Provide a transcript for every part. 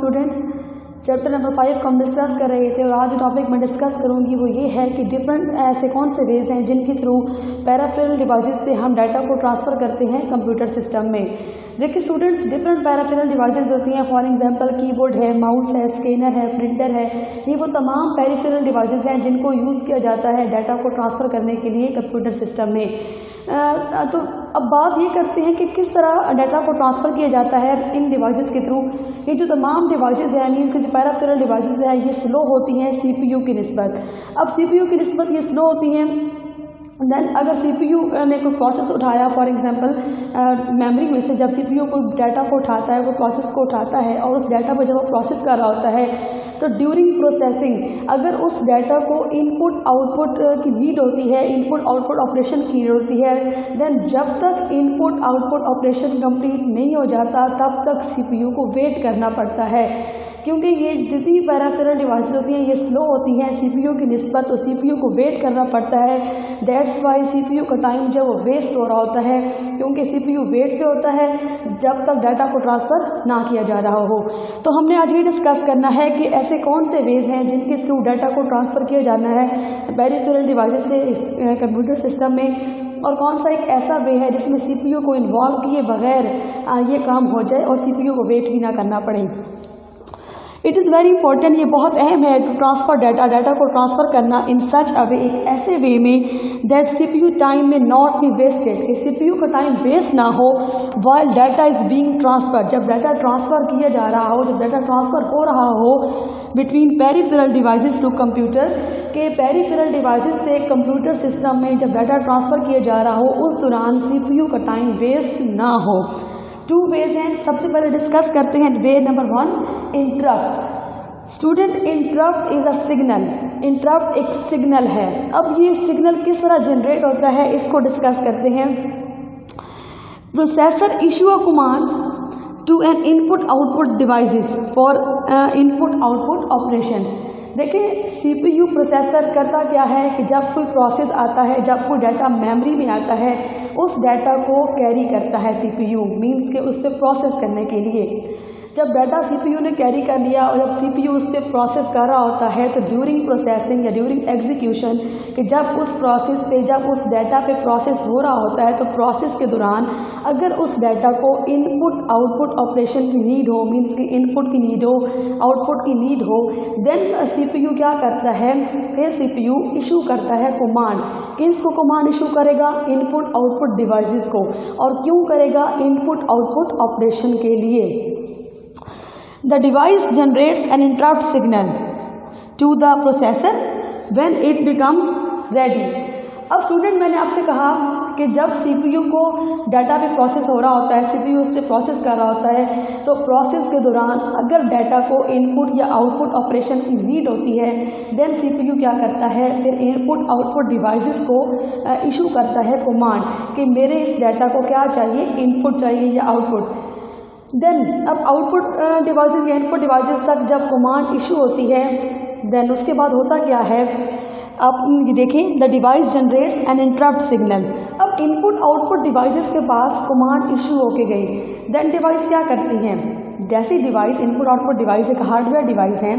Students, chapter number 5 को हम discuss कर रहे थे और आज जो टॉपिक मैं डिस्कस करूंगी वो ये है कि डिफरेंट ऐसे कौन से वेज हैं जिनके थ्रू पैराफेरल डिवाइसेस से हम डाटा को ट्रांसफ़र करते हैं कंप्यूटर सिस्टम में। देखिए स्टूडेंट्स, डिफरेंट पैराफेरल डिवाइसेस होती हैं। फॉर एग्जांपल कीबोर्ड है, माउस है, स्कैनर है, प्रिंटर है। ये वो तमाम पेरिफेरल डिवाइसेस हैं जिनको यूज़ किया जाता है डाटा को ट्रांसफ़र करने के लिए कंप्यूटर सिस्टम में। तो अब बात ये करते हैं कि किस तरह डाटा को ट्रांसफ़र किया जाता है इन डिवाइसेस के थ्रू। ये जो तमाम डिवाइसेस हैं यानी इनके जो पैराफेरल डिवाइसेस हैं ये स्लो होती हैं सीपीयू की निस्बत। अब सीपीयू की निस्बत ये स्लो होती हैं। देन अगर सीपीयू ने कोई प्रोसेस उठाया, फॉर एग्जांपल मेमोरी में से जब सीपीयू कोई डाटा को उठाता है, कोई प्रोसेस को उठाता है और उस डाटा पर जब वो प्रोसेस कर रहा होता है तो ड्यूरिंग प्रोसेसिंग अगर उस डाटा को इनपुट आउटपुट की नीड होती है, इनपुट आउटपुट ऑपरेशन की नीड होती है, देन जब तक इनपुट आउटपुट ऑपरेशन कंप्लीट नहीं हो जाता तब तक सीपीयू को वेट करना पड़ता है। क्योंकि ये जितनी पैराफेरल डिवाइसेस होती हैं ये स्लो होती हैं सीपीयू की निस्बत, तो सीपीयू को वेट करना पड़ता है। दैट्स वाई सीपीयू का टाइम जब वो वेस्ट हो रहा होता है, क्योंकि सीपीयू वेट पे होता है जब तक डाटा को ट्रांसफ़र ना किया जा रहा हो। तो हमने आज ये डिस्कस करना है कि ऐसे कौन से वेज हैं जिनके थ्रू डाटा को ट्रांसफ़र किया जाना है पैरिफेरल डिवाइसेस से कंप्यूटर सिस्टम में, और कौन सा एक ऐसा वे है जिसमें सीपीयू को इन्वॉल्व किए बगैर ये काम हो जाए और सीपीयू को वेट भी ना करना पड़े। इट इज़ वेरी इंपॉर्टेंट, ये बहुत अहम है टू ट्रांसफ़र डाटा को ट्रांसफ़र करना इन सच अ वे, एक ऐसे वे में दैट सीपीयू टाइम में नॉट बी वेस्टेड, कि सीपीयू का टाइम वेस्ट ना हो while data is being transfer, जब डाटा ट्रांसफ़र किया जा रहा हो, जब डाटा ट्रांसफ़र हो रहा हो between peripheral devices to computer, के पेरिफेरल डिवाइसेस से कंप्यूटर सिस्टम में जब डाटा ट्रांसफ़र किया जा रहा हो उस दौरान सीपीयू का टाइम वेस्ट ना हो। टू वेज हैं, सबसे पहले डिस्कस करते हैं वे number 1, interrupt. Student, interrupt is a signal, interrupt एक सिग्नल है। अब ये सिग्नल किस तरह जनरेट होता है इसको डिस्कस करते हैं। Processor issue a command to an input output devices for input output operation. देखिए सीपीयू प्रोसेसर करता क्या है कि जब कोई प्रोसेस आता है, जब कोई डाटा मेमोरी में आता है, उस डाटा को कैरी करता है सीपीयू, मींस के उस पर प्रोसेस करने के लिए। जब डाटा सीपीयू ने कैरी कर लिया और जब सीपीयू उस पर प्रोसेस कर रहा होता है तो ड्यूरिंग प्रोसेसिंग या ड्यूरिंग एग्जीक्यूशन, कि जब उस प्रोसेस पे, जब उस डाटा पे प्रोसेस हो रहा होता है तो प्रोसेस के दौरान अगर उस डाटा को इनपुट आउटपुट ऑपरेशन की नीड हो, मींस कि इनपुट की नीड हो, आउटपुट की नीड हो, देन सीपीयू क्या करता है, फिर सीपीयू इशू करता है कमांड। किसको कमांड इशू करेगा? इनपुट आउटपुट डिवाइसेस को। और क्यों करेगा? इनपुट आउटपुट ऑपरेशन के लिए। The device generates an interrupt signal to the processor when it becomes ready. अब स्टूडेंट, मैंने आपसे कहा कि जब सीपीयू को डाटा पे प्रोसेस हो रहा होता है, सीपीयू उस पर प्रोसेस कर रहा होता है, तो प्रोसेस के दौरान अगर डाटा को इनपुट या आउटपुट ऑपरेशन की नीड होती है, देन सीपीयू क्या करता है, फिर इनपुट आउटपुट डिवाइसेस को इशू करता है कमांड कि मेरे इस डाटा को क्या चाहिए, इनपुट चाहिए या आउटपुट। देन अब आउटपुट डिवाइसेस या इनपुट डिवाइसेस तक जब कमांड इशू होती है, देन उसके बाद होता क्या है, आप देखें, the device generates an interrupt signal. अब इनपुट आउटपुट डिवाइसेस के पास कमांड इशू होके गई, देन डिवाइस क्या करती हैं, जैसे डिवाइस इनपुट आउटपुट डिवाइस एक हार्डवेयर डिवाइस है,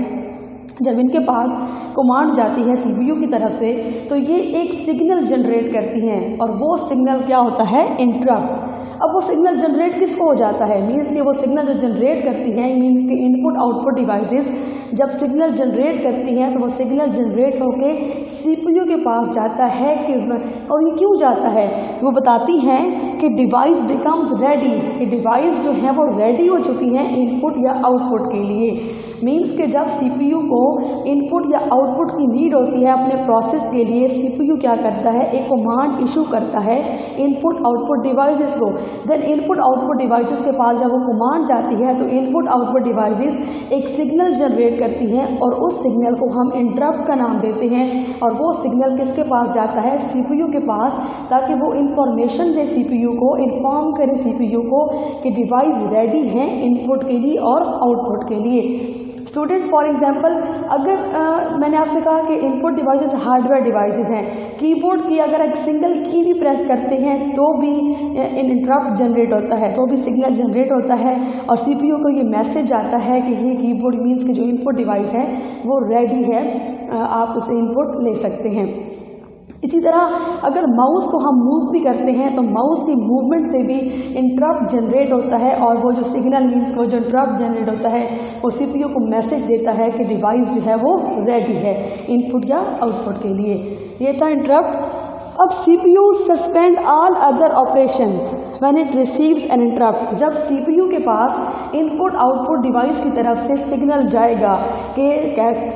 जब इनके पास कमांड जाती है सीपीयू की तरफ से तो ये एक सिग्नल जनरेट करती हैं और वो सिग्नल क्या होता है, इंटरप्ट। अब वो सिग्नल जनरेट किसको हो जाता है, मीन्स कि वो सिग्नल जो जनरेट करती हैं, मीन्स कि इनपुट आउटपुट डिवाइसेस जब सिग्नल जनरेट करती हैं तो वो सिग्नल जनरेट होके सीपीयू के पास जाता है कि, और ये क्यों जाता है, वो बताती हैं कि डिवाइस बिकम्स रेडी, कि डिवाइस जो है वो रेडी हो चुकी हैं इनपुट या आउटपुट के लिए। मीन्स कि जब सीपीयू को इनपुट या आउटपुट की नीड होती है अपने प्रोसेस के लिए, सीपीयू क्या करता है, एक कमांड इशू करता है इनपुट आउटपुट डिवाइसेस को। देन इनपुट आउटपुट डिवाइसेस के पास जब वो कमांड जाती है तो इनपुट आउटपुट डिवाइसेस एक सिग्नल जनरेट करती हैं और उस सिग्नल को हम इंटरप्ट का नाम देते हैं। और वो सिग्नल किसके पास जाता है, सीपीयू के पास, ताकि वो इंफॉर्मेशन दे सीपीयू को, इन्फॉर्म करे सीपीयू को कि डिवाइस रेडी है इनपुट के लिए और आउटपुट के लिए। स्टूडेंट फॉर एग्जांपल अगर मैंने आपसे कहा कि इनपुट डिवाइसेस हार्डवेयर डिवाइसेस हैं, कीबोर्ड की अगर एक सिंगल की भी प्रेस करते हैं तो भी इंटरप्ट जनरेट होता है, तो भी सिग्नल जनरेट होता है और सीपीयू को ये मैसेज आता है कि ये कीबोर्ड मीन्स कि जो इनपुट डिवाइस है वो रेडी है, आप उसे इनपुट ले सकते हैं। इसी तरह अगर माउस को हम मूव भी करते हैं तो माउस की मूवमेंट से भी इंटरप्ट जनरेट होता है और वो जो सिग्नल मीन्स वो जो इंटरप्ट जनरेट होता है वो सीपीयू को मैसेज देता है कि डिवाइस जो है वो रेडी है इनपुट या आउटपुट के लिए। ये था इंटरप्ट। अब CPU suspend all other operations when it receives N interrupt. जब सीपीयू के पास इनपुट आउटपुट डिवाइस की तरफ से सिग्नल जाएगा कि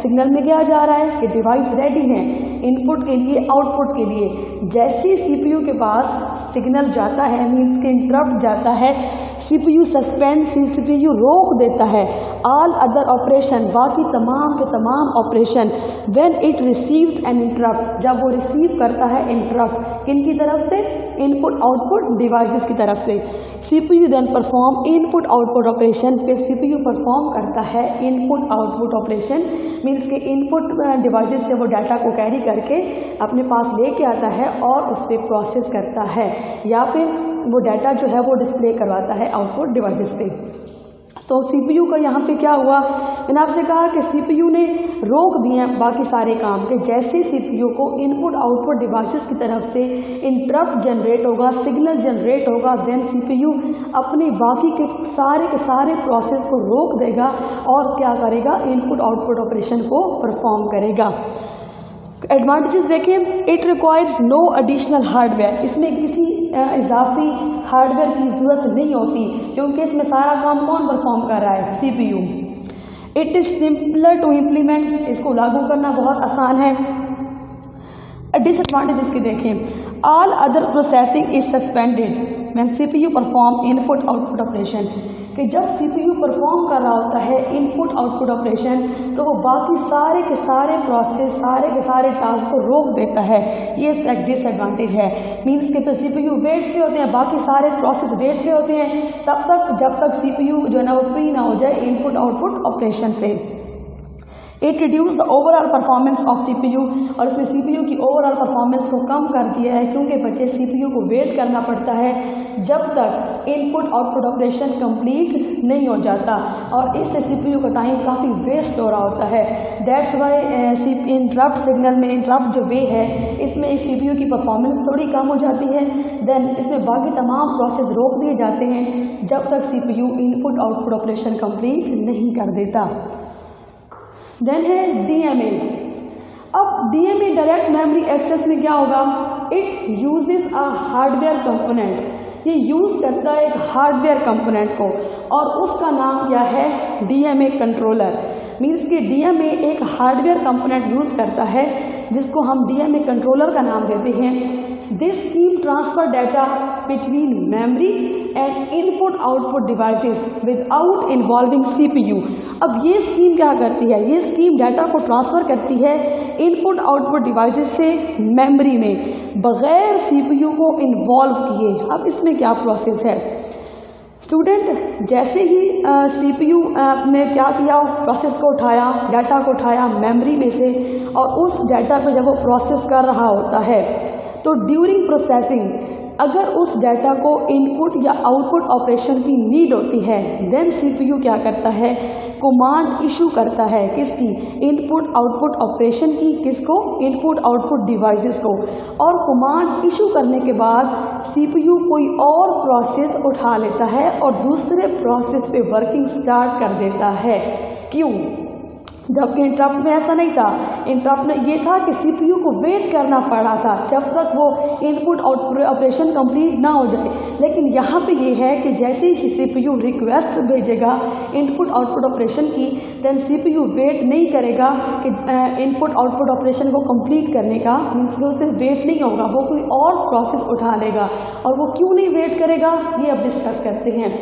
सिग्नल में क्या जा रहा है कि डिवाइस रेडी है इनपुट के लिए आउटपुट के लिए, जैसे सीपीयू के पास सिग्नल जाता है मीन्स के इंटरप्ट जाता है, सीपीयू सस्पेंड सीपीयू रोक देता है ऑल अदर ऑपरेशन, बाकी तमाम के तमाम operation when it receives N interrupt, जब वो रिसीव करता है इंटरप्ट किनकी तरफ से, इनपुट आउटपुट डिवाइसेस की तरफ से। CPU then perform input output operation, फिर सीपीयू परफॉर्म करता है इनपुट आउटपुट ऑपरेशन मीन्स के इनपुट डिवाइसेस से वो डाटा को कैरी करके अपने पास लेके आता है और उससे प्रोसेस करता है या फिर वो डाटा जो है वो डिस्प्ले करवाता है आउटपुट डिवाइसेस पे। तो सीपीयू का यहाँ पे क्या हुआ, मैंने आपसे कहा कि सीपीयू ने रोक दिए बाकी सारे काम के, जैसे सीपीयू को इनपुट आउटपुट डिवाइसेस की तरफ से इंटरप्ट जनरेट होगा, सिग्नल जनरेट होगा, देन सीपीयू अपने बाकी के सारे प्रोसेस को रोक देगा और क्या करेगा, इनपुट आउटपुट ऑपरेशन को परफॉर्म करेगा। एडवांटेजेस देखें, it requires no additional hardware, इसमें किसी इजाफी हार्डवेयर की ज़रूरत नहीं होती क्योंकि इसमें सारा काम कौन परफॉर्म कर रहा है, CPU. It is simpler to implement, इसको लागू करना बहुत आसान है। डिसएडवांटेज इसके देखें, all other processing is suspended when CPU perform input output operation, कि जब सीपीयू परफॉर्म कर रहा होता है इनपुट आउटपुट ऑपरेशन तो वो बाकी सारे के सारे प्रोसेस सारे के सारे टास्क को रोक देता है, ये इसका एक डिसएडवांटेज है। मीन्स के तो सीपीयू वेट पे होते हैं, बाकी सारे प्रोसेस वेट पे होते हैं तब तक जब तक सीपीयू जो है ना वो फ्री ना हो जाए इनपुट आउटपुट ऑपरेशन से। It reduce the overall performance of CPU, और इसमें सीपीयू की ओवरऑल परफॉर्मेंस को कम कर दिया है क्योंकि बच्चे सीपीयू को वेट करना पड़ता है जब तक इनपुट आउटपुट ऑपरेशन कंप्लीट नहीं हो जाता और इससे सीपीयू का टाइम काफ़ी वेस्ट हो रहा होता है। दैट्स वाई इंटरप्ट सिग्नल में इंटरप्ट जो वे है इसमें सीपीयू की परफॉर्मेंस थोड़ी कम हो जाती है, देन इसमें बाकी तमाम प्रोसेस रोक दिए जाते हैं जब तक CPU input output operation complete नहीं कर देता। देन है डीएमए। अब डीएमए डायरेक्ट मेमोरी एक्सेस में क्या होगा, it uses a hardware component, ये यूज़ करता है एक हार्डवेयर कंपोनेंट को और उसका नाम क्या है, डीएमए कंट्रोलर। मीन्स कि डीएमए एक हार्डवेयर कंपोनेंट यूज़ करता है जिसको हम डीएमए कंट्रोलर का नाम देते हैं। This scheme transfer data between memory and input output devices without involving CPU. अब ये स्कीम क्या करती है, ये स्कीम डाटा को ट्रांसफ़र करती है इनपुट आउटपुट डिवाइसेस से मेमोरी में बग़ैर सीपीयू को इन्वॉल्व किए। अब इसमें क्या प्रोसेस है स्टूडेंट, जैसे ही सीपीयू ने क्या किया, प्रोसेस को उठाया, डाटा को उठाया मेमोरी में से और उस डाटा पे जब वो प्रोसेस कर रहा होता है तो ड्यूरिंग प्रोसेसिंग अगर उस डाटा को इनपुट या आउटपुट ऑपरेशन की नीड होती है देन सीपीयू क्या करता है, कमांड इशू करता है किसकी, इनपुट आउटपुट ऑपरेशन की, किसको, इनपुट आउटपुट डिवाइसेस को। और कमांड इशू करने के बाद सीपीयू कोई और प्रोसेस उठा लेता है और दूसरे प्रोसेस पे वर्किंग स्टार्ट कर देता है। क्यों, जबकि इंटरप्ट में ऐसा नहीं था। इंटरप्ट में ये था कि सीपीयू को वेट करना पड़ रहा था जब तक वो इनपुट आउटपुट ऑपरेशन कंप्लीट ना हो जाए, लेकिन यहाँ पे ये है कि जैसे ही सीपीयू रिक्वेस्ट भेजेगा इनपुट आउटपुट ऑपरेशन की देन सीपीयू वेट नहीं करेगा कि इनपुट आउटपुट ऑपरेशन को कंप्लीट करने का, मीन्स उसे वेट नहीं होगा, वो कोई और प्रोसेस उठा लेगा। और वो क्यों नहीं वेट करेगा ये अब डिस्कस करते हैं।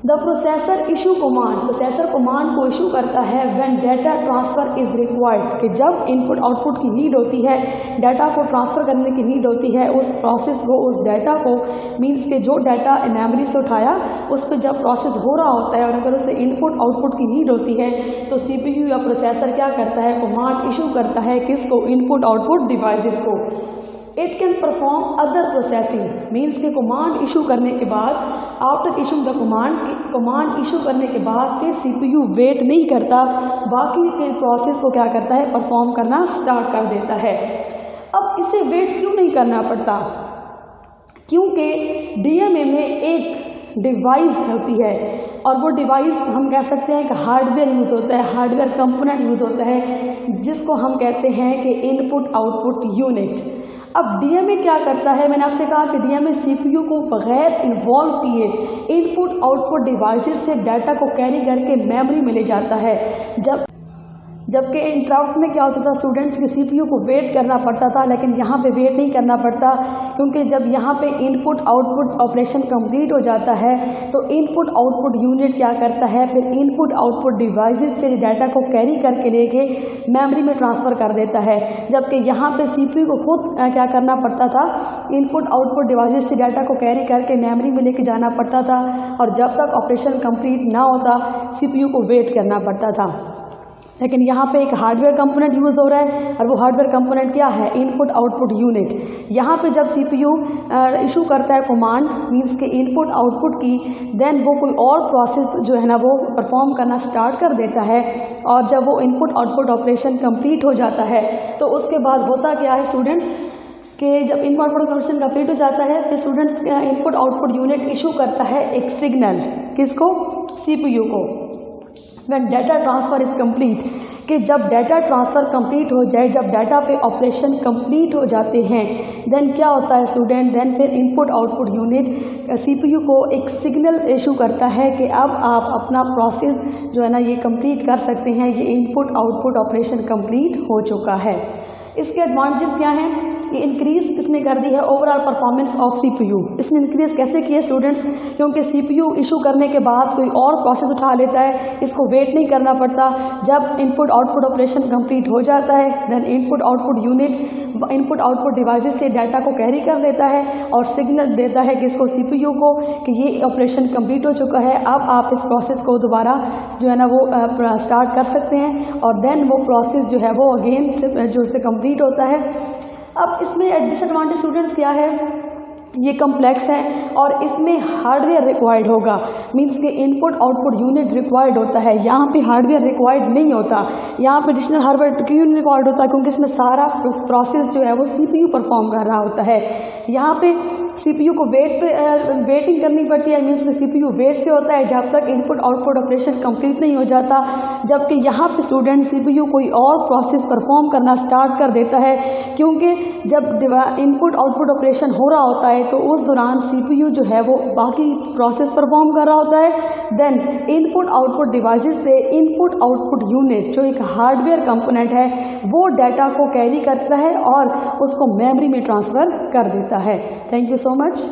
The processor issue command, processor command को इशू करता है when data transfer is required, कि जब इनपुट आउटपुट की नीड होती है, डाटा को ट्रांसफ़र करने की नीड होती है, उस प्रोसेस को, उस डाटा को, मीन्स के जो डाटा मेमोरी से उठाया उस पर जब प्रोसेस हो रहा होता है और अगर उसे इनपुट आउटपुट की नीड होती है तो CPU या प्रोसेसर क्या करता है, कमांड इशू करता है किसको, इनपुट आउटपुट डिवाइसेस को। It can perform other processing, means के कमांड इशू करने के बाद, after issue the command issue करने के बाद फिर CPU वेट नहीं करता, बाकी के प्रोसेस को क्या करता है, परफॉर्म करना स्टार्ट कर देता है। अब इसे वेट क्यों नहीं करना पड़ता, क्योंकि DMA में एक डिवाइस होती है और वो डिवाइस हम कह सकते हैं कि हार्डवेयर यूज़ होता है, हार्डवेयर कंपोनेंट यूज़ होता है जिसको हम कहते हैं कि इनपुट आउटपुट यूनिट। अब DMA क्या करता है, मैंने आपसे कहा कि DMA CPU को बगैर इन्वॉल्व किए इनपुट आउटपुट डिवाइसेस से डाटा को कैरी करके मेमोरी में ले जाता है। जबकि इंटरप्ट में क्या होता था, स्टूडेंट्स के CPU को वेट करना पड़ता था, लेकिन यहाँ पे वेट नहीं करना पड़ता, क्योंकि जब यहाँ पे इनपुट आउटपुट ऑपरेशन कंप्लीट हो जाता है तो इनपुट आउटपुट यूनिट क्या करता है, फिर इनपुट आउटपुट डिवाइसेस से डाटा को कैरी करके लेके मेमोरी में ट्रांसफ़र कर देता है। जबकि यहाँ पे CPU को खुद क्या करना पड़ता था, इनपुट आउटपुट डिवाइसेस से डाटा को कैरी करके मेमोरी में लेके जाना पड़ता था, और जब तक ऑपरेशन कंप्लीट ना होता CPU को वेट करना पड़ता था। लेकिन यहाँ पे एक हार्डवेयर कंपोनेंट यूज़ हो रहा है और वो हार्डवेयर कंपोनेंट क्या है, इनपुट आउटपुट यूनिट। यहाँ पे जब CPU इशू करता है कमांड, मींस के इनपुट आउटपुट की, देन वो कोई और प्रोसेस जो है ना वो परफॉर्म करना स्टार्ट कर देता है, और जब वो इनपुट आउटपुट ऑपरेशन कंप्लीट हो जाता है तो उसके बाद होता क्या है स्टूडेंट्स, कि जब इनपुट आउटपुट ऑपरेशन कंप्लीट हो जाता है फिर students input output unit issue करता है एक सिग्नल, किसको, CPU को, when data transfer is complete, कि जब डाटा ट्रांसफ़र कंप्लीट हो जाए, जब डाटा पे ऑपरेशन कंप्लीट हो जाते हैं, देन क्या होता है स्टूडेंट, देन फिर इनपुट आउटपुट यूनिट CPU को एक सिग्नल इशू करता है कि अब आप अपना प्रोसेस जो है ना ये कंप्लीट कर सकते हैं, ये इनपुट आउटपुट ऑपरेशन कंप्लीट हो चुका है। इसके एडवांटेजेस क्या हैं, ये इंक्रीज़ किसने कर दी है, ओवरऑल परफॉर्मेंस ऑफ CPU। इसने इंक्रीज़ कैसे किए स्टूडेंट्स, क्योंकि CPU इशू करने के बाद कोई और प्रोसेस उठा लेता है, इसको वेट नहीं करना पड़ता। जब इनपुट आउटपुट ऑपरेशन कंप्लीट हो जाता है then input output unit input output devices से डाटा को कैरी कर लेता है और सिग्नल देता है किसको, CPU को, कि ये ऑपरेशन कंप्लीट हो चुका है, अब आप इस प्रोसेस को दोबारा जो है ना वो स्टार्ट कर सकते हैं, और देन वो प्रोसेस जो है वो अगेन जो उससे कंप्लीट होता है। अब इसमें डिसएडवांटेज स्टूडेंट्स क्या है, ये कम्प्लेक्स है और इसमें हार्डवेयर रिक्वायर्ड होगा, मींस के इनपुट आउटपुट यूनिट रिक्वायर्ड होता है। यहाँ पे हार्डवेयर रिक्वायर्ड नहीं होता, यहाँ पे एडिशनल हार्डवेयर क्यों रिक्वायर्ड होता है, क्योंकि इसमें सारा प्रोसेस जो है वो CPU परफॉर्म कर रहा होता है। यहाँ पे CPU को वेटिंग करनी पड़ती है, मीन्स CPU वेट पे होता है जब तक इनपुट आउटपुट ऑपरेशन कंप्लीट नहीं हो जाता। जबकि यहाँ पे स्टूडेंट CPU कोई और प्रोसेस परफॉर्म करना स्टार्ट कर देता है, क्योंकि जब इनपुट आउटपुट ऑपरेशन हो रहा होता है तो उस दौरान CPU जो है वो बाकी प्रोसेस परफॉर्म कर रहा होता है। देन इनपुट आउटपुट डिवाइसेस से इनपुट आउटपुट यूनिट जो एक हार्डवेयर कंपोनेंट है वो डाटा को कैरी करता है और उसको मेमोरी में ट्रांसफ़र कर देता है। Thank you so much.